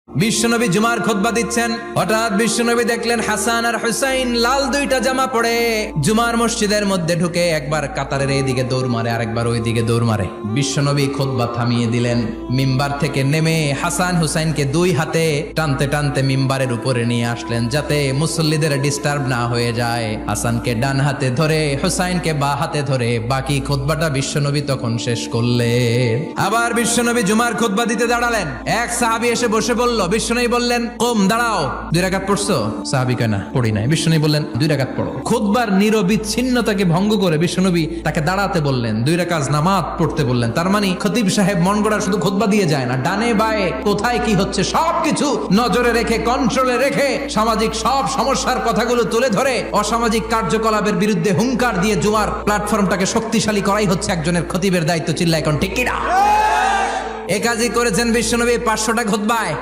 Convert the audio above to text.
বিশ্বনবী জুমার খুতবা দিচ্ছেন, হঠাৎ বিশ্বনবী দেখলেন হাসান আর হুসাইন লাল দুইটা জামা পরে জুমার মসজিদের মধ্যে ঢুকে একবার কাতারের এইদিকে দৌড় মারে, আরেকবার ওইদিকে দৌড় মারে। বিশ্বনবী খুতবা থামিয়ে দিলেন, মিম্বার থেকে নেমে হাসান হুসাইনকে দুই হাতে টানতে টানতে মিম্বারের উপরে নিয়ে আসলেন যাতে মুসল্লিদের ডিস্টার্ব না হয়ে যায়। হাসানকে ডান হাতে ধরে হুসাইনকে বা হাতে ধরে বাকি খুতবাটা বিশ্বনবী তখন শেষ করলেন। আবার বিশ্বনবী জুমার খুতবা দিতে দাঁড়ালেন, এক সাহাবী এসে বসে বলল, বিশ্বনবী বললেন, কম দাঁড়াও, 2 রাকাত পড়ছো? সাহাবী কয় না, পড়ি নাই। বিশ্বনবী বললেন, 2 রাকাত পড়ো। খুতবার নিরবিচ্ছিন্নতাকে ভঙ্গ করে বিশ্বনবী তাকে দাঁড়াতে বললেন, 2 রাকাত নামাজ পড়তে বললেন। তার মানে খতিব সাহেব মন গড়া শুধু খুতবা দিয়ে যায় না, ডানে বায়ে কোথায় কি হচ্ছে সবকিছু নজরে রেখে, কন্ট্রোলে রেখে সামাজিক সব সমস্যার কথাগুলো তুলে ধরে অসামাজিক কার্যকলাপের বিরুদ্ধে হুঙ্কার দিয়ে জুমার প্ল্যাটফর্মটাকে শক্তিশালী করাই হচ্ছে একজনের খতিবের দায়িত্ব। চিল্লা এখন ঠিক কিনা? এ কাজই করেছেন বিশ্বনবী 500টা খুতবায়।